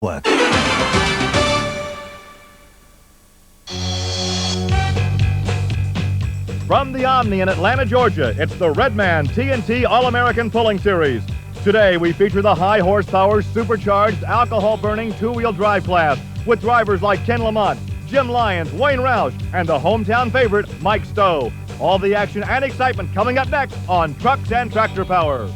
What? From the Omni in Atlanta, Georgia, it's the Redman TNT All-American Pulling Series. Today, we feature the high horsepower, supercharged, alcohol-burning two-wheel drive class with drivers like Ken Lamont, Jim Lyons, Wayne Roush, and the hometown favorite, Mike Stowe. All the action and excitement coming up next on Trucks and Tractor Power.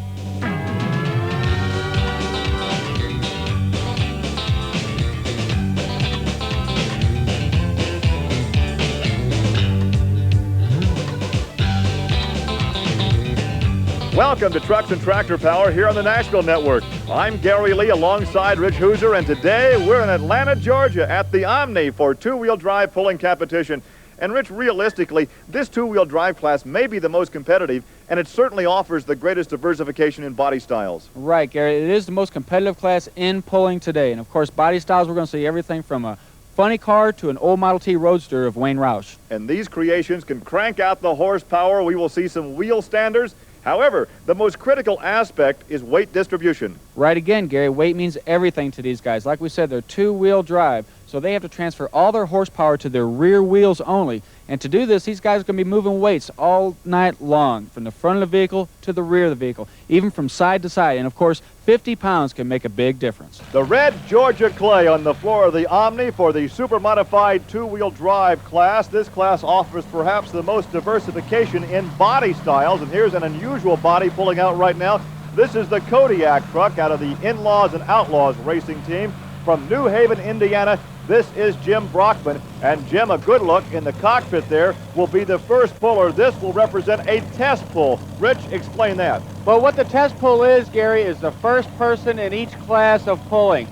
Welcome to Trucks and Tractor Power here on the Nashville Network. I'm Gary Lee alongside Rich Hooser, and today we're in Atlanta, Georgia at the Omni for two-wheel drive pulling competition. And Rich, realistically, this two-wheel drive class may be the most competitive, and it certainly offers the greatest diversification in body styles. Right, Gary. It is the most competitive class in pulling today. And, of course, body styles, we're going to see everything from a funny car to an old Model T Roadster of Wayne Roush. And these creations can crank out the horsepower. We will see some wheel standers. However, the most critical aspect is weight distribution. Right again, Gary. Weight means everything to these guys. Like we said, they're two-wheel drive, so they have to transfer all their horsepower to their rear wheels only. And to do this, these guys are going to be moving weights all night long, from the front of the vehicle to the rear of the vehicle, even from side to side. And, of course, 50 pounds can make a big difference. The red Georgia clay on the floor of the Omni for the super modified two-wheel drive class. This class offers perhaps the most diversification in body styles, and here's an unusual body pulling out right now. This is the Kodiak truck out of the In-Laws and Outlaws racing team from New Haven, Indiana. This is Jim Brockman, and Jim, a good look in the cockpit there, will be the first puller. This will represent a test pull. Rich, explain that. Well, what the test pull is, Gary, is the first person in each class of pulling.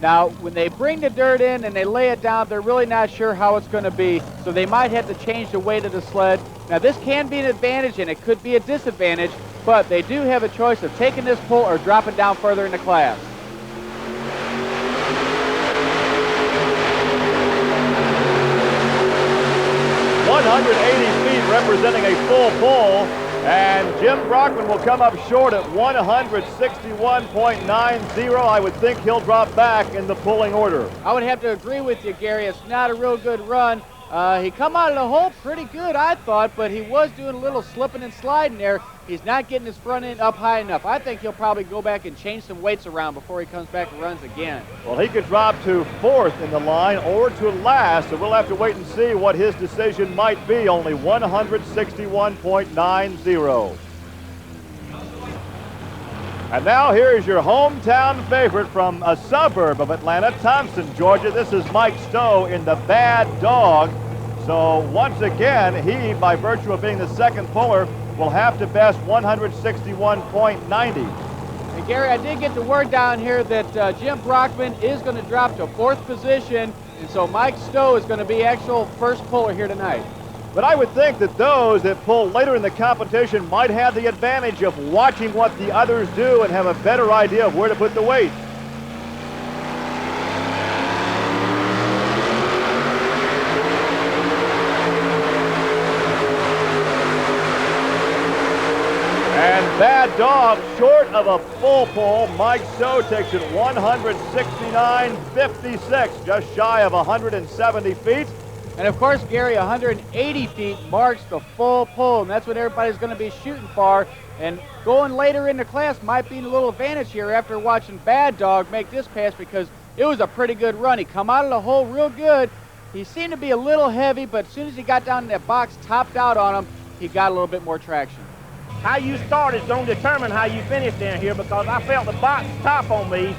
Now, when they bring the dirt in and they lay it down, they're really not sure how it's going to be, so they might have to change the weight of the sled. Now, this can be an advantage and it could be a disadvantage, but they do have a choice of taking this pull or dropping down further in the class. 180 feet representing a full pull, and Jim Brockman will come up short at 161.90. I would think he'll drop back in the pulling order. I would have to agree with you, Gary. It's not a real good run. He come out of the hole pretty good, I thought, but he was doing a little slipping and sliding there. He's not getting his front end up high enough. I think he'll probably go back and change some weights around before he comes back and runs again. Well, he could drop to fourth in the line or to last, so we'll have to wait and see what his decision might be. Only 161.90. And now here is your hometown favorite from a suburb of Atlanta, Thompson, Georgia. This is Mike Stowe in the Bad Dog. So once again, he, by virtue of being the second puller, will have to best 161.90. And Gary, I did get the word down here that Jim Brockman is going to drop to fourth position, and so Mike Stowe is going to be actual first puller here tonight. But I would think that those that pull later in the competition might have the advantage of watching what the others do and have a better idea of where to put the weight. And Bad Dog, short of a full pull. Mike Stowe takes it 169.56, just shy of 170 feet. And of course, Gary, 180 feet marks the full pull, and that's what everybody's going to be shooting for. And going later in the class might be a little advantage here after watching Bad Dog make this pass, because it was a pretty good run. He come out of the hole real good. He seemed to be a little heavy, but as soon as he got down in that box, topped out on him, he got a little bit more traction. How you start is going to determine how you finish down here, because I felt the box top on me.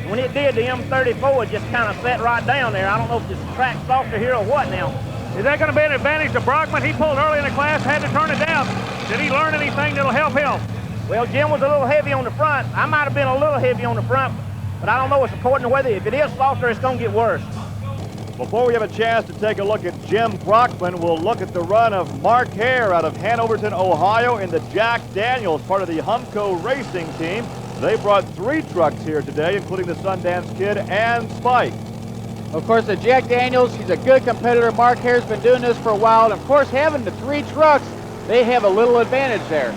When it did, the M34 just kind of sat right down there. I don't know if the track's softer here or what now. Is that going to be an advantage to Brockman? He pulled early in the class, had to turn it down. Did he learn anything that'll help him? Well, Jim was a little heavy on the front. I might have been a little heavy on the front, but I don't know. It's according to whether, if it is softer, it's going to get worse. Before we have a chance to take a look at Jim Brockman, we'll look at the run of Mark Haerr out of Hanoverton, Ohio in the Jack Daniels, part of the Humco racing team. They brought 3 trucks here today, including the Sundance Kid and Spike. Of course, the Jack Daniels, he's a good competitor. Mark Haerr's been doing this for a while. And of course, having the 3 trucks, they have a little advantage there.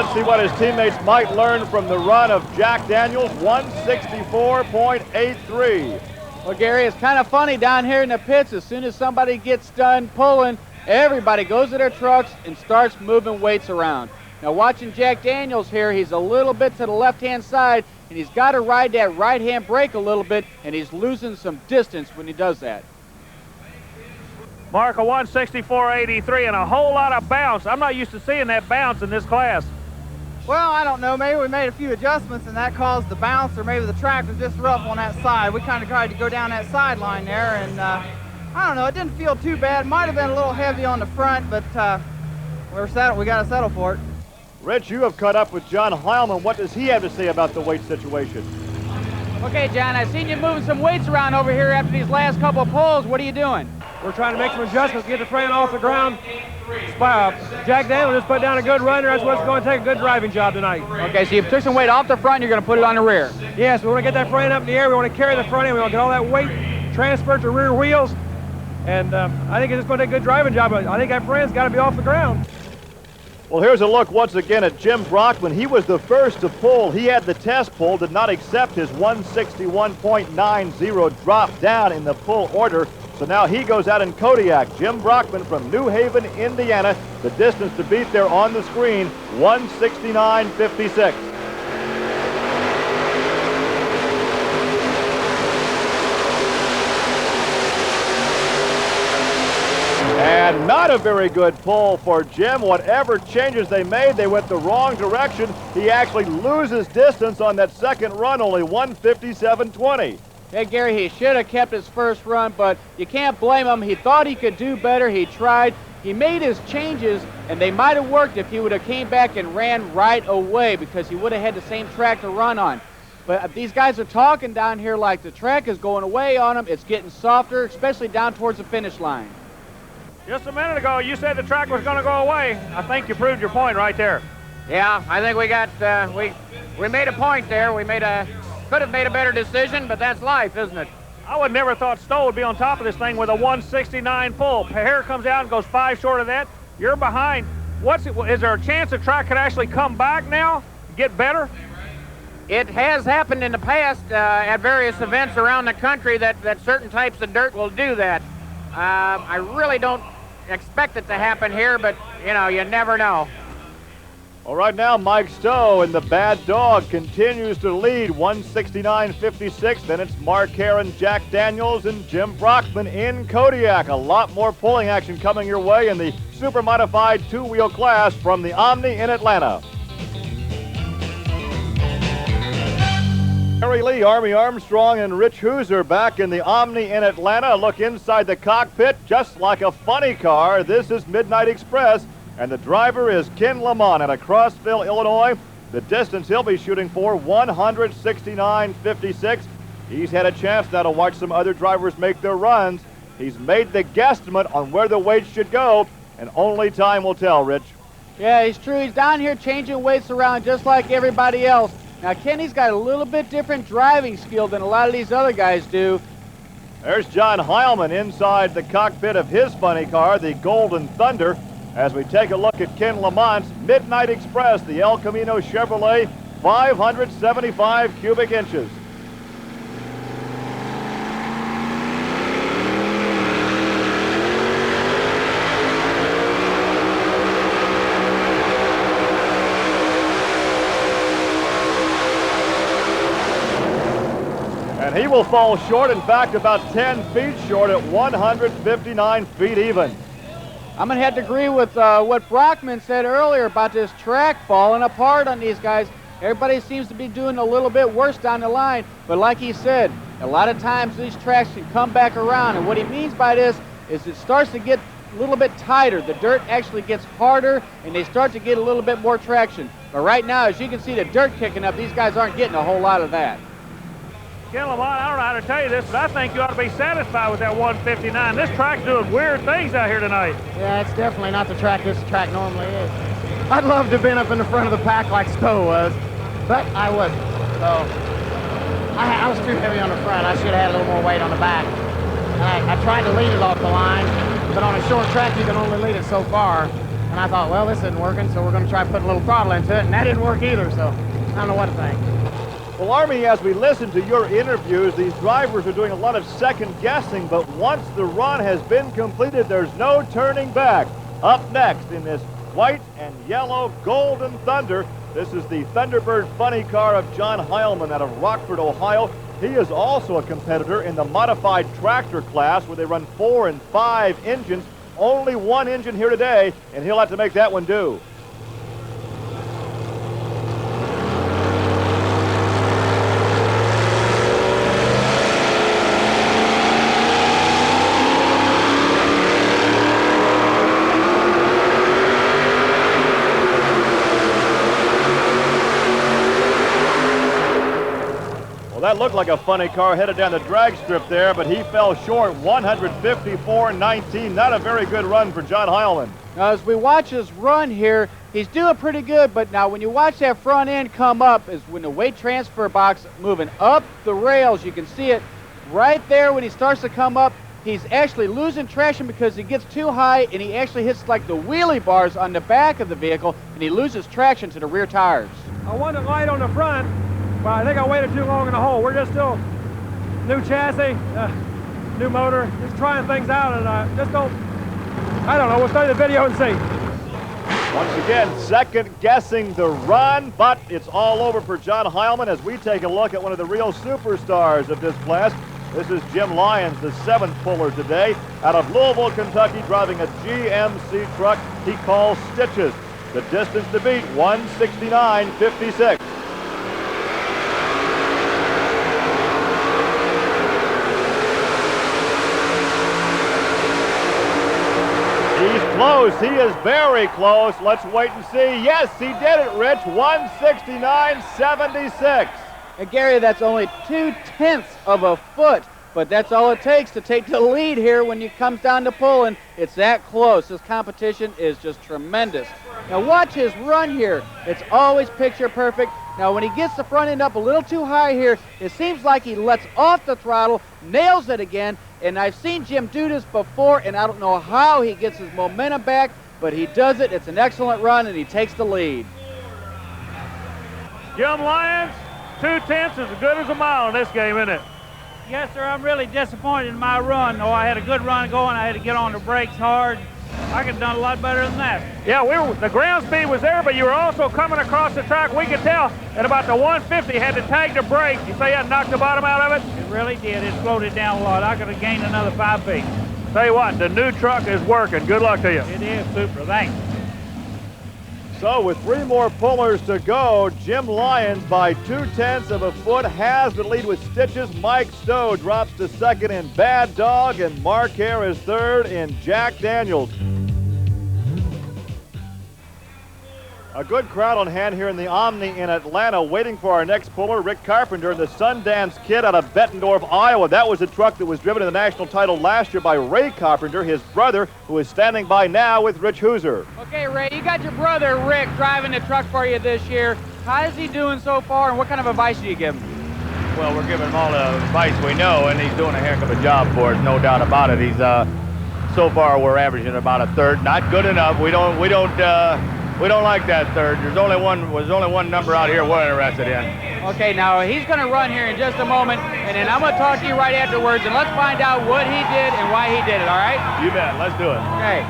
let's see what his teammates might learn from the run of Jack Daniels, 164.83. Well, Gary, it's kind of funny down here in the pits. As soon as somebody gets done pulling, everybody goes to their trucks and starts moving weights around. Now, watching Jack Daniels here, he's a little bit to the left-hand side, and he's got to ride that right-hand brake a little bit, and he's losing some distance when he does that. Mark, a 164.83 and a whole lot of bounce. I'm not used to seeing that bounce in this class. Well, I don't know. Maybe we made a few adjustments and that caused the bounce, or maybe the track was just rough on that side. We kind of tried to go down that sideline there, and I don't know. It didn't feel too bad. Might have been a little heavy on the front, but we got to settle for it. Rich, you have caught up with John Heilman. What does he have to say about the weight situation? Okay, John, I've seen you moving some weights around over here after these last couple of pulls. What are you doing? We're trying to make some adjustments, get the frame off the ground. Jack Daniels just put down a good runner. That's what's going to take a good driving job tonight. Okay, so you took some weight off the front, and you're going to put it on the rear. Yes, we want to get that frame up in the air. We want to carry the front end. We want to get all that weight transferred to rear wheels. And I think it's just going to take a good driving job. I think that frame's got to be off the ground. Well, here's a look once again at Jim Brockman. He was the first to pull. He had the test pull, did not accept his 161.90 drop down in the pull order. So now he goes out in Kodiak. Jim Brockman from New Haven, Indiana. The distance to beat there on the screen, 169.56. And not a very good pull for Jim. Whatever changes they made, they went the wrong direction. He actually loses distance on that second run, only 157.20. Hey, Gary, he should have kept his first run, but you can't blame him. He thought he could do better. He tried. He made his changes, and they might have worked if he would have came back and ran right away, because he would have had the same track to run on. But these guys are talking down here like the track is going away on them. It's getting softer, especially down towards the finish line. Just a minute ago, you said the track was going to go away. I think you proved your point right there. Yeah, I think we got, we made a point there. Could have made a better decision, but that's life, isn't it? I would never thought Stowe would be on top of this thing with a 169 pull. Haerr comes out and goes 5 short of that. You're behind. Is there a chance the track could actually come back now, get better? It has happened in the past at various events around the country that certain types of dirt will do that. I really don't expect it to happen here, but, you know, you never know. Well, right now, Mike Stowe in the Bad Dog continues to lead, 169.56. Then it's Mark Haerr and Jack Daniels and Jim Brockman in Kodiak. A lot more pulling action coming your way in the super modified two-wheel class from the Omni in Atlanta. Gary Lee, Army Armstrong, and Rich Hooser back in the Omni in Atlanta. Look inside the cockpit, just like a funny car. This is Midnight Express, and the driver is Ken Lamont out of Crossville, Illinois. The distance he'll be shooting for, 169.56. He's had a chance now to watch some other drivers make their runs. He's made the guesstimate on where the weight should go, and only time will tell, Rich. Yeah, it's true. He's down here changing weights around just like everybody else. Now, Kenny's got a little bit different driving skill than a lot of these other guys do. There's John Heilman inside the cockpit of his funny car, the Golden Thunder, as we take a look at Ken Lamont's Midnight Express, the El Camino Chevrolet, 575 cubic inches. And he will fall short, in fact, about 10 feet short at 159 feet even. I'm going to have to agree with what Brockman said earlier about this track falling apart on these guys. Everybody seems to be doing a little bit worse down the line. But like he said, a lot of times these tracks can come back around. And what he means by this is it starts to get a little bit tighter. The dirt actually gets harder, and they start to get a little bit more traction. But right now, as you can see the dirt kicking up, these guys aren't getting a whole lot of that. Ken Lamont, I don't know how to tell you this, but I think you ought to be satisfied with that 159. This track's doing weird things out here tonight. Yeah, it's definitely not the track this track normally is. I'd love to have been up in the front of the pack like Stowe was, but I wasn't. So I was too heavy on the front. I should have had a little more weight on the back. And I tried to lead it off the line, but on a short track you can only lead it so far. And I thought, well, this isn't working, so we're going to try putting a little throttle into it, and that didn't work either, so I don't know what to think. Well, Army, as we listen to your interviews, these drivers are doing a lot of second guessing, but once the run has been completed, there's no turning back. Up next in this white and yellow Golden Thunder, this is the Thunderbird funny car of John Heilman out of Rockford, Ohio. He is also a competitor in the modified tractor class where they run 4 and 5 engines. Only one engine here today, and he'll have to make that one do. That looked like a funny car headed down the drag strip there, but he fell short, 154.19. Not a very good run for John Heilman. Now, as we watch his run here, he's doing pretty good, but now when you watch that front end come up, is when the weight transfer box moving up the rails, you can see it right there when he starts to come up. He's actually losing traction because he gets too high, and he actually hits like the wheelie bars on the back of the vehicle, and he loses traction to the rear tires. I wanted light on the front, but I think I waited too long in the hole. We're just still new chassis, new motor, just trying things out, and I don't know, we'll study the video and see. Once again, second guessing the run, but it's all over for John Heilman as we take a look at one of the real superstars of this class. This is Jim Lyons, the 7th puller today, out of Louisville, Kentucky, driving a GMC truck he calls Stitches. The distance to beat, 169.56. He's close. He is very close. Let's wait and see. Yes, he did it, Rich. 169.76. And Gary, that's only 0.2 of a foot, but that's all it takes to take the lead here when it comes down to pulling. It's that close. This competition is just tremendous. Now watch his run here. It's always picture perfect. Now when he gets the front end up a little too high here, it seems like he lets off the throttle, nails it again, and I've seen Jim do this before, and I don't know how he gets his momentum back, but he does it. It's an excellent run, and he takes the lead. Jim Lyons, 2/10 is as good as a mile in this game, isn't it? Yes, sir. I'm really disappointed in my run. Oh, I had a good run going. I had to get on the brakes hard. I could have done a lot better than that. Yeah, the ground speed was there, but you were also coming across the track. We could tell at about the 150 had to tag the brake. You say that knocked the bottom out of it? It really did. It slowed it down a lot. I could have gained another 5 feet. Tell you what, the new truck is working. Good luck to you. It is super. Thanks. So with 3 more pullers to go, Jim Lyons by 0.2 of a foot has the lead with Stitches. Mike Stowe drops to second in Bad Dog, and Mark Haerr is third in Jack Daniels. A good crowd on hand here in the Omni in Atlanta, waiting for our next puller, Rick Carpenter, the Sundance Kid out of Bettendorf, Iowa. That was a truck that was driven in the national title last year by Ray Carpenter, his brother, who is standing by now with Rich Hooser. Okay, Ray, you got your brother Rick driving the truck for you this year. How is he doing so far, and what kind of advice do you give him? Well, we're giving him all the advice we know, and he's doing a heck of a job for us, no doubt about it. He's so far we're averaging about a third. Not good enough. We don't like that third. There's only one number out here we're interested in. Okay, now he's going to run here in just a moment, and then I'm going to talk to you right afterwards, and let's find out what he did and why he did it, all right? You bet. Let's do it. Okay.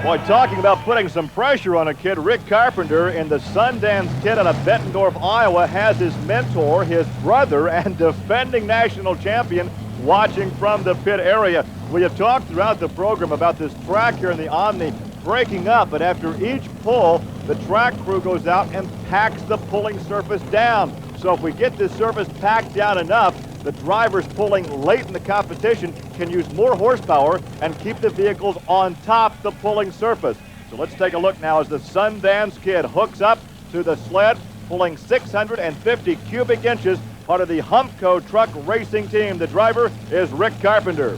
Boy, talking about putting some pressure on a kid, Rick Carpenter in the Sundance Kid out of Bettendorf, Iowa, has his mentor, his brother, and defending national champion watching from the pit area. We have talked throughout the program about this track here in the Omni breaking up, but after each pull, the track crew goes out and packs the pulling surface down. So if we get this surface packed down enough, the drivers pulling late in the competition can use more horsepower and keep the vehicles on top the pulling surface. So let's take a look now as the Sundance Kid hooks up to the sled, pulling 650 cubic inches, part of the Humpco truck racing team. The driver is Rick Carpenter.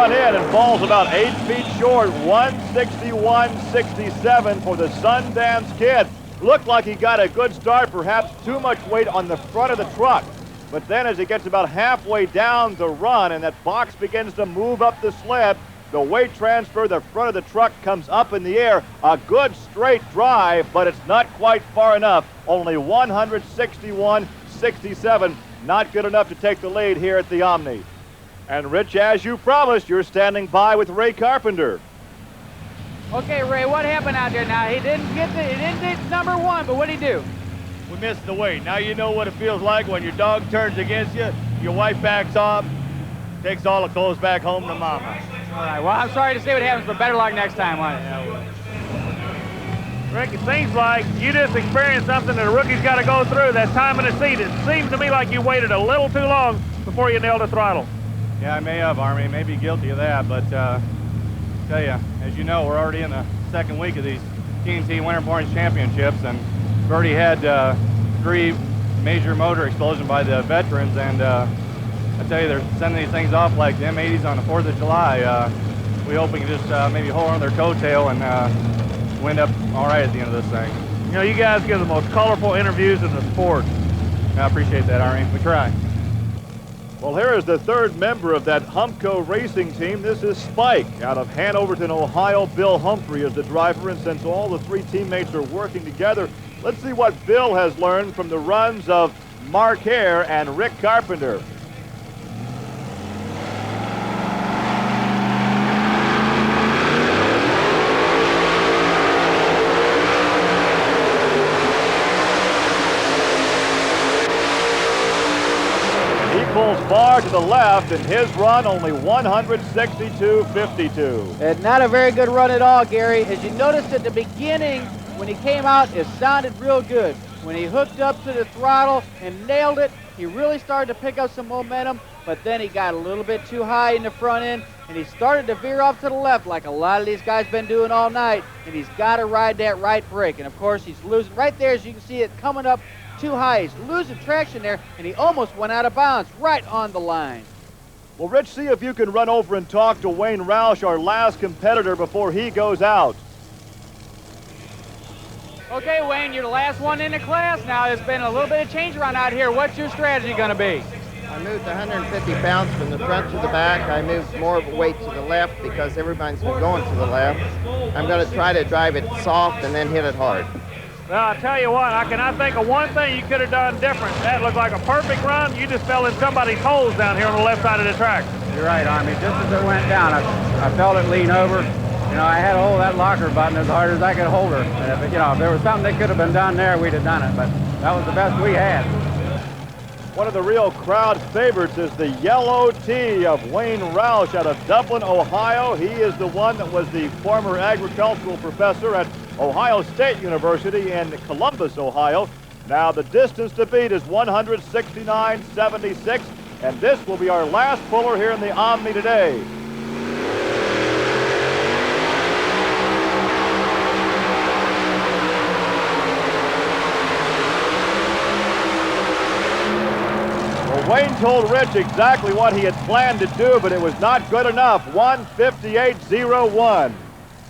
front end and falls about 8 feet short, 161.67 for the Sundance Kid. Looked like he got a good start, perhaps too much weight on the front of the truck. But then as he gets about halfway down the run and that box begins to move up the sled, the weight transfer, the front of the truck comes up in the air. A good straight drive, but it's not quite far enough. Only 161.67. Not good enough to take the lead here at the Omni. And Rich, as you promised, you're standing by with Ray Carpenter. Okay, Ray, what happened out there now? He didn't get number one, but what'd he do? We missed the weight. Now you know what it feels like when your dog turns against you, your wife backs off, takes all the clothes back home to mama. All right, well, I'm sorry to see what happens, but better luck next time on it. Rick, it seems like you just experienced something that a rookie's got to go through. That time in the seat. It seems to me like you waited a little too long before you nailed the throttle. Yeah, I may have, Army. May be guilty of that, but tell you, as you know, we're already in the second week of these TNT Winter Points Championships, and we've already had 3 major motor explosions by the veterans, and I tell you, they're sending these things off like the M80s on the 4th of July. We hope we can just maybe hold on their coattail and wind up all right at the end of this thing. You know, you guys give the most colorful interviews in the sport. I appreciate that, Army. We try. Well, here is the third member of that Humco racing team. This is Spike out of Hanoverton, Ohio. Bill Humphrey is the driver, and since all the 3 teammates are working together, let's see what Bill has learned from the runs of Mark Haerr and Rick Carpenter. Pulls far to the left, and his run only 162.52. And not a very good run at all, Gary. As you noticed at the beginning, when he came out, it sounded real good. When he hooked up to the throttle and nailed it, he really started to pick up some momentum, but then he got a little bit too high in the front end, and he started to veer off to the left like a lot of these guys been doing all night, and he's got to ride that right brake. And of course, he's losing right there, as you can see it coming up too high. He's losing traction there, and he almost went out of bounds right on the line. Well, Rich, see if you can run over and talk to Wayne Roush, our last competitor, before he goes out. Okay, Wayne, you're the last one in the class now. There's been a little bit of change around out here. What's your strategy going to be? I moved 150 pounds from the front to the back. I moved more weight to the left because everybody's been going to the left. I'm going to try to drive it soft and then hit it hard. Well, I'll tell you what, I cannot think of one thing you could have done different. That looked like a perfect run. You just fell in somebody's holes down here on the left side of the track. You're right, Army. Just as it went down, I felt it lean over. You know, I had to hold that locker button as hard as I could hold her. And if, you know, if there was something that could have been done there, we'd have done it. But that was the best we had. One of the real crowd favorites is the yellow tee of Wayne Roush out of Dublin, Ohio. He is the one that was the former agricultural professor at Ohio State University in Columbus, Ohio. Now the distance to beat is 169.76, and this will be our last puller here in the Omni today. Wayne told Rich exactly what he had planned to do, but it was not good enough. 158.01.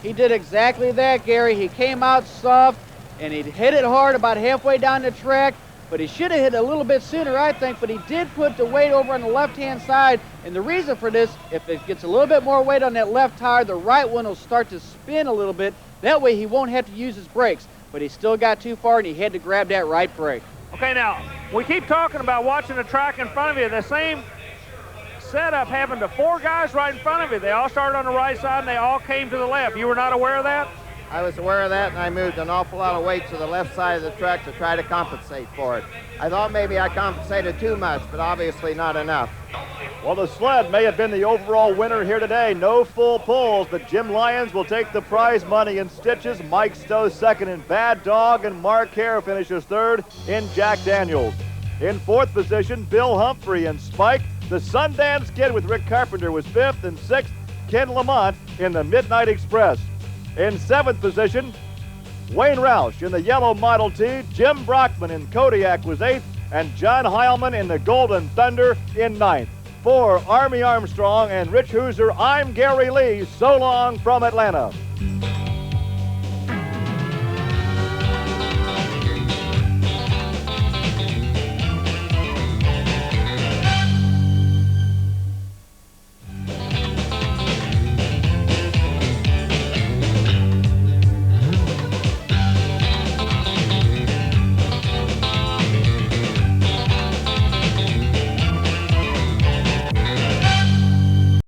He did exactly that, Gary. He came out soft, and he hit it hard about halfway down the track, but he should have hit a little bit sooner, I think, but he did put the weight over on the left-hand side, and the reason for this, if it gets a little bit more weight on that left tire, the right one will start to spin a little bit. That way he won't have to use his brakes, but he still got too far, and he had to grab that right brake. Okay, now, we keep talking about watching the track in front of you. The same setup happened to 4 guys right in front of you. They all started on the right side, and they all came to the left. You were not aware of that? I was aware of that, and I moved an awful lot of weight to the left side of the track to try to compensate for it. I thought maybe I compensated too much, but obviously not enough. Well, the sled may have been the overall winner here today. No full pulls, but Jim Lyons will take the prize money in stitches. Mike Stowe second in Bad Dog, and Mark Haerr finishes third in Jack Daniels. In fourth position, Bill Humphrey and Spike. The Sundance Kid with Rick Carpenter was fifth, and sixth, Ken Lamont in the Midnight Express. In seventh position, Wayne Roush in the yellow Model T. Jim Brockman in Kodiak was eighth, and John Heilman in the Golden Thunder in ninth. For Army Armstrong and Rich Hooser, I'm Gary Lee. So long from Atlanta.